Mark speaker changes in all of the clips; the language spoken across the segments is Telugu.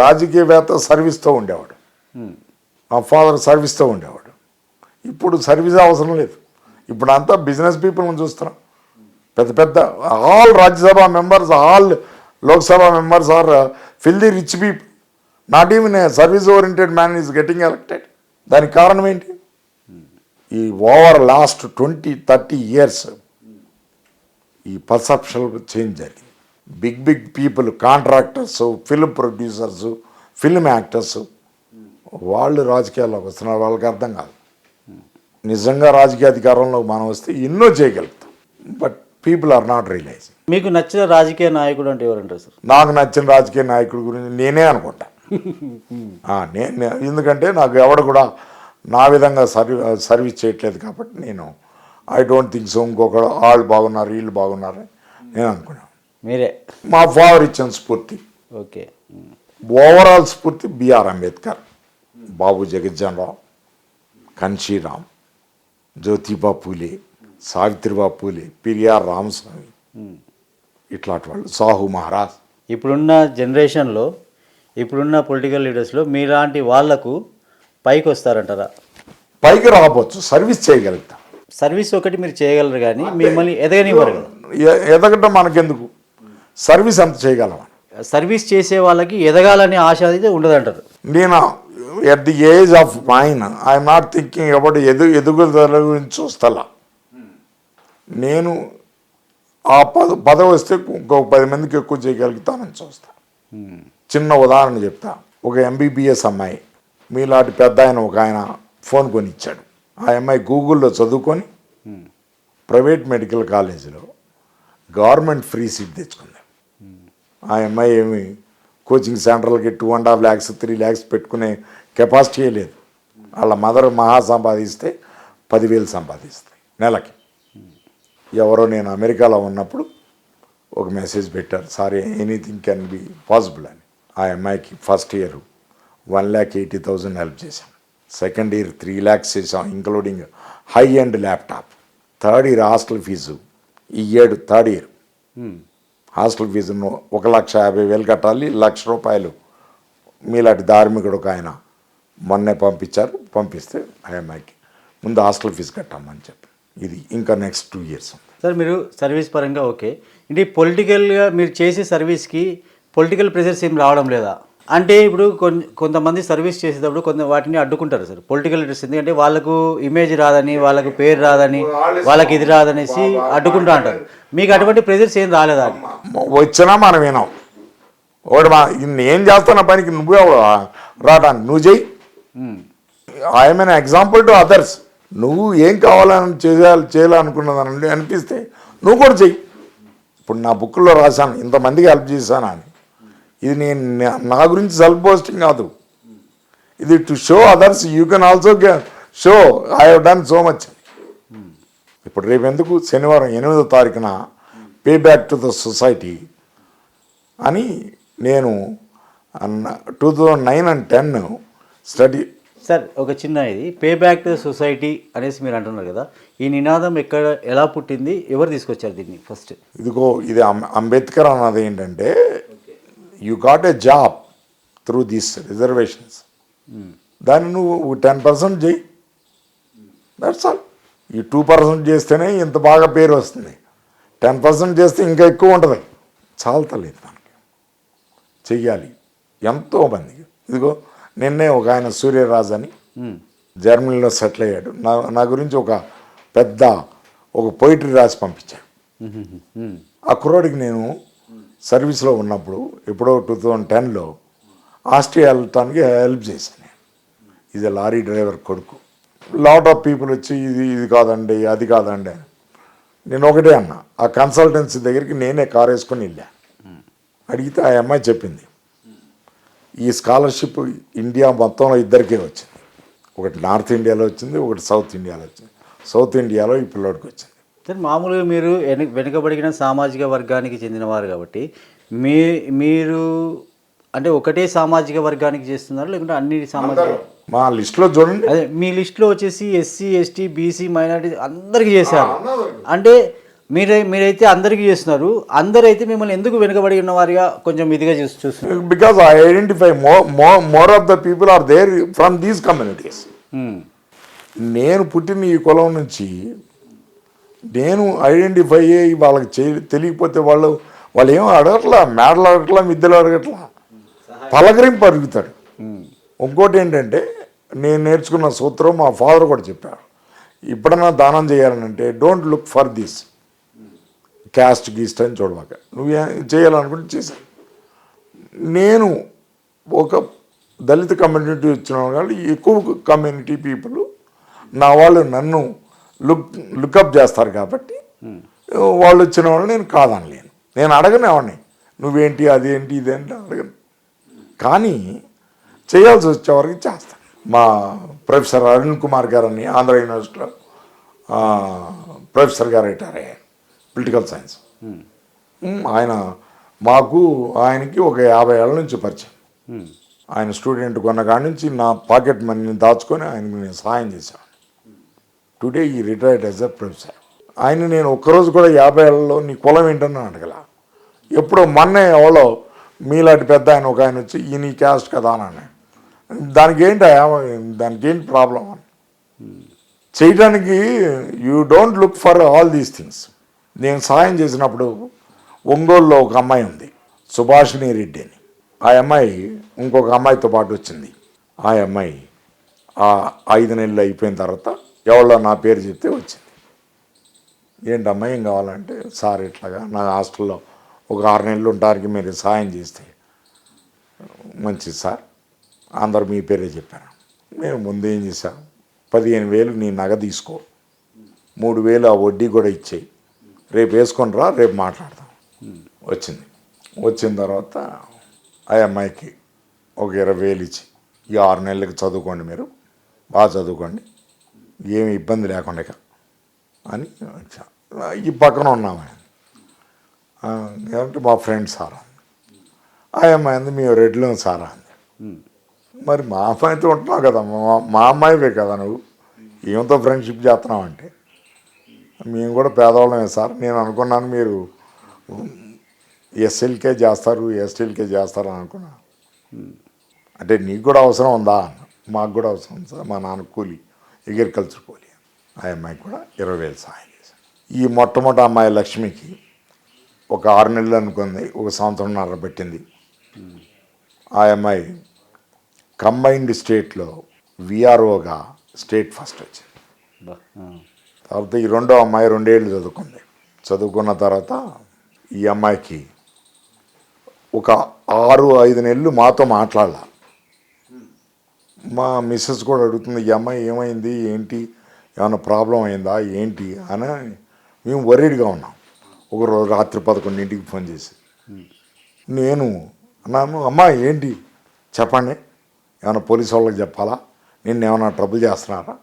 Speaker 1: రాజకీయవేత్త సర్వీస్తో ఉండేవాడు, మా ఫాదర్ సర్వీస్తో ఉండేవాడు. ఇప్పుడు సర్వీస్ అవసరం లేదు, ఇప్పుడు అంతా బిజినెస్ పీపుల్ని చూస్తున్నాం. పెద్ద పెద్ద all Rajya Sabha members, all Lok Sabha members are filthy rich people. Not even a service oriented man is getting elected. దానికి కారణం ఏంటి? ఈ ఓవర్ లాస్ట్ 20-30 years ఈ పర్సెప్షన్ చేంజ్ జరిగింది. Big big people, contractors, film producers, film actors వాళ్ళు రాజకీయాల్లోకి వస్తున్నారు. వాళ్ళకి అర్థం కాదు. నిజంగా రాజకీయ అధికారంలో మనం వస్తే ఎన్నో చేయగలుగుతాం. But people are not realising.
Speaker 2: మీకు నచ్చిన రాజకీయ నాయకుడు అంటే ఎవరంటారు సార్?
Speaker 1: నాకు నచ్చిన రాజకీయ నాయకుడి గురించి నేనే అనుకుంటా. ఎందుకంటే నాకు ఎవడు కూడా నా విధంగా సర్వీస్ చేయట్లేదు కాబట్టి నేను ఐ డోంట్ థింక్ సో ఇంకొకరు వాళ్ళు బాగున్నారు వీళ్ళు బాగున్నారు నేను అనుకున్నాను.
Speaker 2: మీరే
Speaker 1: మా ఫాదర్ ఇచ్చిన స్ఫూర్తి,
Speaker 2: ఓకే,
Speaker 1: ఓవరాల్ స్ఫూర్తి బిఆర్ అంబేద్కర్, బాబు జగజ్జనరావు, కన్షీరామ్, జ్యోతిబా పూలే, సావిత్రిబా పూలే, పిఆర్ రామస్వామి, ఇట్లాంటి వాళ్ళు, సాహు మహారాజ్.
Speaker 2: ఇప్పుడున్న జనరేషన్లో, ఇప్పుడున్న పొలిటికల్ లీడర్స్లో మీలాంటి వాళ్లకు పైకి వస్తారంటారా?
Speaker 1: పైకి రాకపోవచ్చు, సర్వీస్ చేయగలుగుతాం.
Speaker 2: సర్వీస్ ఒకటి మీరు చేయగలరు కానీ మిమ్మల్ని ఎదగనివ్వరు కదా.
Speaker 1: ఎదగటం మనకెందుకు, సర్వీస్ అంత చేయగలమా?
Speaker 2: సర్వీస్ చేసే వాళ్ళకి ఎదగాలనే ఆశ అయితే ఉండదంటారు.
Speaker 1: నేను at the age of mine I'm not thinking about ఎదుగుదల గురించి చూస్తలా. నేను ఆ పదవి వస్తే ఇంకొక 10 మందికి ఎక్కువ చేయగలుగుతానని చూస్తా. చిన్న ఉదాహరణ చెప్తా. ఒక ఎంబీబీఎస్ అమ్మాయి, మీలాంటి పెద్ద ఆయన ఒక ఆయన ఫోన్ కొని ఇచ్చాడు. ఆ అమ్మాయి గూగుల్లో చదువుకొని ప్రైవేట్ మెడికల్ కాలేజీలో గవర్నమెంట్ ఫ్రీ సీట్ తెచ్చుకుంది. ఆ అమ్మాయి ఏమి కోచింగ్ సెంటర్లకి 2.5 lakhs 3 lakhs పెట్టుకునే కెపాసిటీ లేదు. వాళ్ళ మదర్ మహా సంపాదిస్తే 10,000 సంపాదిస్తాయి నెలకి. ఎవరో నేను అమెరికాలో ఉన్నప్పుడు ఒక మెసేజ్ పెట్టారు, sorry anything can be possible అని. ఆ అమ్మాయికి ఫస్ట్ ఇయర్ 1,80,000 హెల్ప్ చేశాం. సెకండ్ ఇయర్ 3 lakhs చేసాం, including high and laptop. Third year hostel fee, ఈ ఏడు థర్డ్ ఇయర్ హాస్టల్ ఫీజును 1,50,000 కట్టాలి. ₹1,00,000 మీలాంటి ధార్మికుడు ఒక ఆయన మొన్నే పంపిస్తే ఆ అమ్మాయికి ముందు హాస్టల్ ఫీజు కట్టామని చెప్పి. ఇది ఇంకా నెక్స్ట్ 2 years.
Speaker 2: సార్ మీరు సర్వీస్ పరంగా ఓకే, అంటే పొలిటికల్గా మీరు చేసే సర్వీస్కి పొలిటికల్ ప్రెషర్స్ ఏం రావడం లేదా? అంటే ఇప్పుడు కొంతమంది సర్వీస్ చేసేటప్పుడు వాటిని అడ్డుకుంటారు సార్ పొలిటికల్ లీడర్స్. ఎందుకంటే వాళ్ళకు ఇమేజ్ రాదని, వాళ్ళకు పేరు రాదని, వాళ్ళకి ఇది రాదనేసి అడ్డుకుంటూ అంటారు. మీకు అటువంటి ప్రెషర్స్ ఏం రాలేదా?
Speaker 1: వచ్చినా మనం వినాం. ఒకటి నేను చేస్తున్న పనికి నువ్వే రావడానికి నువ్వు చెయ్యి. I'm an example to others. నువ్వు ఏం కావాలని చేయాలనుకున్నదాన్ని అనిపిస్తే నువ్వు కూడా చెయ్యి. ఇప్పుడు నా బుక్లో రాశాను ఇంతమందికి హెల్ప్ చేశాను అని. ఇది నేను నా గురించి సెల్ఫ్ పోస్టింగ్ కాదు, ఇది to show others you can also show I have done so much. ఇప్పుడు రేపు ఎందుకు శనివారం 8వ తారీఖున pay back to the society అని నేను 2009 and 10 స్టడీ.
Speaker 2: సార్ ఒక చిన్న ఇది పే బ్యాక్ టు సొసైటీ అనేసి మీరు అంటున్నారు కదా, ఈ నినాదం ఎలా పుట్టింది, ఎవరు తీసుకొచ్చారు దీన్ని ఫస్ట్?
Speaker 1: ఇదిగో ఇది అంబేద్కర్ అన్నది ఏంటంటే, you got a job through these reservations, దాన్ని నువ్వు 10% చేయి, దట్స్ ఆల్. ఈ 2% చేస్తేనే ఇంత బాగా పేరు వస్తుంది, 10% చేస్తే ఇంకా ఎక్కువ ఉంటుంది. చాలతలేదు మనకి, చెయ్యాలి ఎంతోమందికి. ఇదిగో నిన్నే ఒక ఆయన సూర్యరాజ్ అని జర్మనీలో సెటిల్ అయ్యాడు. నా గురించి ఒక పోయిటరీ రాసి పంపించాడు. ఆ కుర్రాడికి నేను సర్వీస్లో ఉన్నప్పుడు ఎప్పుడో 2010లో ఆస్ట్రియా వెళ్ళటానికి హెల్ప్ చేశాను. ఇది లారీ డ్రైవర్ కొడుకు. లాట్ ఆఫ్ పీపుల్ వచ్చి ఇది కాదండి అది కాదండి అని. నేను ఒకటే అన్నా, ఆ కన్సల్టెన్సీ దగ్గరికి నేనే కారు వేసుకొని వెళ్ళా. అడిగితే ఆ అమ్మాయి చెప్పింది, ఈ స్కాలర్షిప్ ఇండియా మొత్తంలో ఇద్దరికే వచ్చింది. ఒకటి నార్త్ ఇండియాలో వచ్చింది, ఒకటి సౌత్ ఇండియాలో వచ్చింది. సౌత్ ఇండియాలో ఈ పిల్లోడికి వచ్చింది.
Speaker 2: సార్ మామూలుగా మీరు వెనుకబడిన సామాజిక వర్గానికి చెందినవారు కాబట్టి మీరు అంటే ఒకటే సామాజిక వర్గానికి చేస్తున్నారు, లేకుంటే అన్ని సామాజిక?
Speaker 1: మా లిస్టులో చూడండి,
Speaker 2: అదే మీ లిస్టులో వచ్చేసి ఎస్సీ, ఎస్టీ, బీసీ, మైనారిటీ అందరికీ చేశారు. అంటే మీరైతే అందరికీ చేస్తున్నారు, అందరైతే మిమ్మల్ని ఎందుకు వెనుకబడి ఉన్న వారిగా కొంచెం ఇదిగా చూస్తున్నారు?
Speaker 1: Because I identify more of the people are there from these communities. నేను పుట్టిన ఈ కులం నుంచి నేను ఐడెంటిఫై అయ్యి వాళ్ళకి తెలియకపోతే వాళ్ళు ఏమో అడగట్లా, మేడలు అడగట్లా, మిద్దెలు అడగట్లా, పలకరింపు అడుగుతాడు. ఇంకోటి ఏంటంటే నేను నేర్చుకున్న సూత్రం మా ఫాదర్ కూడా చెప్పారు, ఇప్పుడన్నా దానం చేయాలనంటే don't look for this caste గీస్ట్ అని చూడవాక, నువ్వు చేయాలనుకుంటే చేశాను. నేను ఒక దళిత కమ్యూనిటీ వచ్చిన వాళ్ళు ఎక్కువ కమ్యూనిటీ పీపుల్ నా వాళ్ళు నన్ను లుకప్ చేస్తారు కాబట్టి వాళ్ళు వచ్చిన వాళ్ళు నేను కాదనలేను. నేను అడగను ఎవరిని నువ్వేంటి అదేంటి ఇదేంటి అడగను, కానీ చేయాల్సి వచ్చేవరకు చేస్తాను. మా ప్రొఫెసర్ అరుణ్ కుమార్ గారని ఆంధ్ర యూనివర్సిటీలో ప్రొఫెసర్ గారు రిటైర్ అయ్యారు, పొలిటికల్ సైన్స్. ఆయనకి ఒక 50 ఏళ్ళ నుంచి పరిచయం. ఆయన స్టూడెంట్ కొన్న కాడి నుంచి నా పాకెట్ మనీని దాచుకొని ఆయనకు నేను సహాయం చేశాను. టుడే ఈ రిటైర్డ్ యాజ్ ఎ ప్రొఫెసర్. ఆయన నేను ఒక్కరోజు కూడా 50 ఏళ్ళలో నీ కులం ఏంటని అడగల. ఎప్పుడో మొన్నే ఎవరో మీలాంటి పెద్ద ఆయన ఒక ఆయన వచ్చి ఈ నీ క్యాస్ట్ కదా అని అన్నాడు. దానికి ఏంటి ప్రాబ్లం అని చేయడానికి you don't look for all these things. నేను సహాయం చేసినప్పుడు ఒంగోలులో ఒక అమ్మాయి ఉంది, సుభాషిణి రెడ్డి అని. ఆ అమ్మాయి ఇంకొక అమ్మాయితో పాటు వచ్చింది. ఆ అమ్మాయి 5 నెలలు అయిపోయిన తర్వాత ఎవరో నా పేరు చెప్తే వచ్చింది. ఏంటమ్మా ఏం కావాలంటే, సార్ ఇట్లాగా నా హాస్టల్లో ఒక 6 నెలలు ఉండడానికి మీరు సహాయం చేస్తే మంచిది సార్, అందరు మీ పేరే చెప్పారు. మేము ముందు ఏం చేశాం, 15,000 నీ నగ తీసుకో, 3,000 ఆ వడ్డీ కూడా ఇచ్చేయి, రేపు వేసుకొని రా, రేపు మాట్లాడదాం. వచ్చిన తర్వాత ఆ అమ్మాయికి ఒక 20,000 ఇచ్చి ఈ 6 నెలలకు చదువుకోండి, మీరు బాగా చదువుకోండి, ఏమి ఇబ్బంది లేకుండా అని. ఈ పక్కన ఉన్నాము ఏమంటే మా ఫ్రెండ్ సారా, ఆ అమ్మాయి అంది మేము రెడ్లో సారా అంది. మరి మా అమ్మాయితో ఉంటున్నావు కదా, మా అమ్మాయివే కదా నువ్వు, ఏమితో ఫ్రెండ్షిప్ చేస్తున్నావు అంటే, మేము కూడా పేదవాళ్ళమే సార్, నేను అనుకున్నాను మీరు ఎస్ఎల్కే చేస్తారు ఎస్టీలకే చేస్తారు అని అనుకున్నా. అంటే నీకు కూడా అవసరం ఉందా? మాకు కూడా అవసరం ఉంది సార్, మా నాన్న కూలి, అగ్రికల్చర్ కూలి. ఆ అమ్మాయికి కూడా 20,000 సహాయం చేశాను. ఈ మొట్టమొదటి అమ్మాయి లక్ష్మికి ఒక 6 నెలలు అనుకుంది, ఒక 1.5 సంవత్సరం పెట్టింది. ఆ అమ్మాయి కంబైన్డ్ స్టేట్లో విఆర్ఓగా స్టేట్ ఫస్ట్ వచ్చింది. తర్వాత ఈ రెండో అమ్మాయి 2 ఏళ్ళు చదువుకుంది. చదువుకున్న తర్వాత ఈ అమ్మాయికి ఒక 6-5 నెలలు మాతో మాట్లాడాల. మా మిస్సెస్ కూడా అడుగుతుంది, ఈ అమ్మాయి ఏమైంది ఏంటి, ఏమైనా ప్రాబ్లం అయిందా ఏంటి అని మేము వరీడ్గా ఉన్నాం. ఒకరోజు రాత్రి 11ంటికి ఫోన్ చేసి నేను అన్నాను, అమ్మా ఏంటి చెప్పండి, ఏమైనా పోలీసు వాళ్ళకి చెప్పాలా, నిన్ను ఏమైనా ట్రబుల్ చేస్తున్నారా,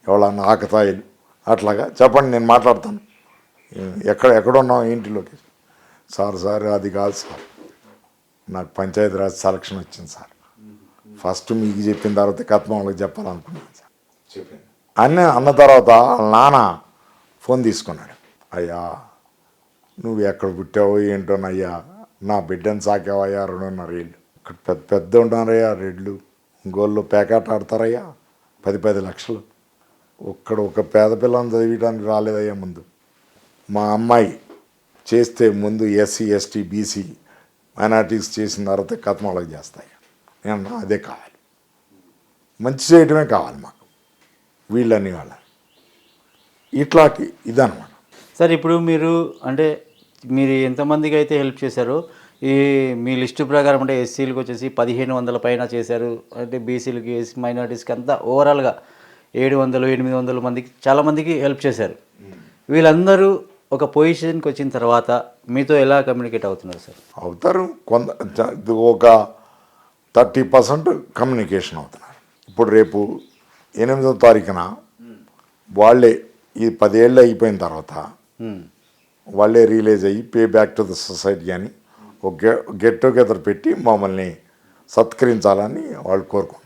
Speaker 1: ఎవరన్నా ఆకతాయిలు అట్లాగా చెప్పండి, నేను మాట్లాడతాను, ఎక్కడున్నావు ఏంటి లొకేషన్. సార్ అది కాదు సార్, నాకు పంచాయతీరాజ్ సెలక్షన్ వచ్చింది సార్, ఫస్ట్ మీకు చెప్పిన తర్వాత కత్మ వాళ్ళకి చెప్పాలనుకున్నాను సార్ అన్న తర్వాత నాన్న ఫోన్ తీసుకున్నాడు. అయ్యా నువ్వు ఎక్కడ పుట్టావో ఏంటోనయ్యా, నా బిడ్డను సాకావయ్యా, 2.5 ఏళ్ళు, ఇక్కడ పెద్ద ఉన్నారయ్యా రెడ్లు, గోళ్ళు పేకాట ఆడతారయ్యా, 10 లక్షలు, ఒక పేద పిల్లని చదివడానికి రాలేదయ్యా. ముందు మా అమ్మాయి చేస్తే ముందు ఎస్సీ ఎస్టీ బీసీ మైనార్టీస్ చేసిన తర్వాత కథమాలకు చేస్తాయి. నేను అదే కావాలి, మంచి చేయటమే కావాలి మాకు, వీళ్ళని వాళ్ళ ఇట్లాంటి ఇదనమాట.
Speaker 2: సార్ ఇప్పుడు మీరు ఎంతమందికి అయితే హెల్ప్ చేశారో ఈ మీ లిస్టు ప్రకారం అంటే ఎస్సీలకు వచ్చేసి 1,500 పైన చేశారు, అంటే బీసీలకి ఎస్సీ మైనార్టీస్కి అంతా ఓవరాల్గా 700-800 మందికి చాలామందికి హెల్ప్ చేశారు. వీళ్ళందరూ ఒక పొజిషన్కి వచ్చిన తర్వాత మీతో ఎలా కమ్యూనికేట్ అవుతున్నారు సార్?
Speaker 1: అవుతారు, ఒక 30% కమ్యూనికేషన్ అవుతున్నారు. ఇప్పుడు రేపు 8వ తారీఖున వాళ్ళే ఈ 10 ఏళ్ళు అయిపోయిన తర్వాత వాళ్ళే రియలైజ్ అయ్యి pay back to the society అని ఒక గెట్ టుగెదర్ పెట్టి మమ్మల్ని సత్కరించాలని వాళ్ళు కోరుకుంటున్నారు.